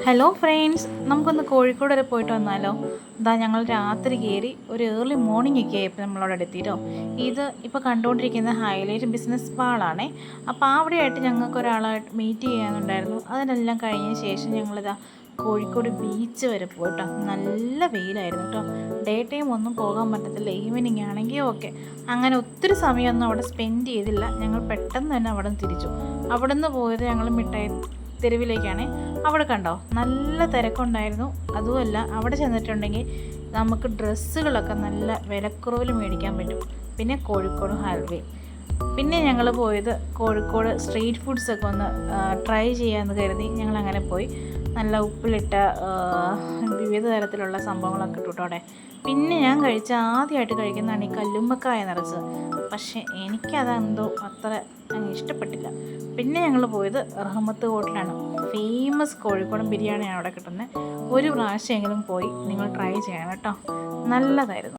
Hello friends, നമുക്കൊന്ന് കോഴിക്കോട് വരെ പോയിട്ട് വന്നാലോ? ഇതാ ഞങ്ങൾ രാത്രി കയറി ഒരു ഏർലി മോർണിംഗ് ഒക്കെ ആയപ്പോൾ നമ്മളവിടെ എത്തിയിട്ടോ. ഇത് ഇപ്പോൾ കണ്ടുകൊണ്ടിരിക്കുന്ന ഹൈലൈറ്റ് ബിസിനസ് മാളാണേ. അപ്പോൾ അവിടെയായിട്ട് ഞങ്ങൾക്ക് ഒരാളായിട്ട് മീറ്റ് ചെയ്യാനുണ്ടായിരുന്നു. അതിനെല്ലാം കഴിഞ്ഞ ശേഷം ഞങ്ങളിതാ കോഴിക്കോട് ബീച്ച് വരെ പോയിട്ടോ. നല്ല വെയിലായിരുന്നു കേട്ടോ. ഡേ ടൈം ഒന്നും പോകാൻ പറ്റത്തില്ല, ഈവനിങ് ആണെങ്കിൽ ഓക്കെ. അങ്ങനെ ഒത്തിരി സമയമൊന്നും അവിടെ സ്പെൻഡ് ചെയ്തില്ല. ഞങ്ങൾ പെട്ടെന്ന് തന്നെ അവിടെ നിന്ന് തിരിച്ചു. അവിടെ നിന്ന് പോയത് ഞങ്ങൾ മിഠായി തെരുവിലേക്കാണ്. അവിടെ കണ്ടോ നല്ല തിരക്കുണ്ടായിരുന്നു. അതുമല്ല, അവിടെ ചെന്നിട്ടുണ്ടെങ്കിൽ നമുക്ക് ഡ്രസ്സുകളൊക്കെ നല്ല വിലക്കുറവിൽ മേടിക്കാൻ പറ്റും. പിന്നെ കോഴിക്കോട് ഹൽവേ. പിന്നെ ഞങ്ങൾ പോയത് കോഴിക്കോട് സ്ട്രീറ്റ് ഫുഡ്സൊക്കെ ഒന്ന് ട്രൈ ചെയ്യാമെന്ന് കരുതി ഞങ്ങൾ അങ്ങനെ പോയി. നല്ല ഉപ്പിലിട്ട വിവിധ തരത്തിലുള്ള സംഭവങ്ങളൊക്കെ ഇട്ടു അവിടെ. പിന്നെ ഞാൻ ആദ്യമായിട്ട് കഴിക്കുന്നതാണ് ഈ കല്ലുമ്മക്കായ നിറച്ചത്. പക്ഷേ എനിക്കതെന്തോ അത്ര ഇഷ്ടപ്പെട്ടില്ല. പിന്നെ ഞങ്ങൾ പോയത് റഹ്മത്ത് ഹോട്ടലാണ്. ഫേമസ് കോഴിക്കോടൻ ബിരിയാണിയാണ് അവിടെ കിട്ടുന്നത്. ഒരു പ്രാവശ്യമെങ്കിലും പോയി നിങ്ങൾ ട്രൈ ചെയ്യണം കേട്ടോ, നല്ലതായിരുന്നു.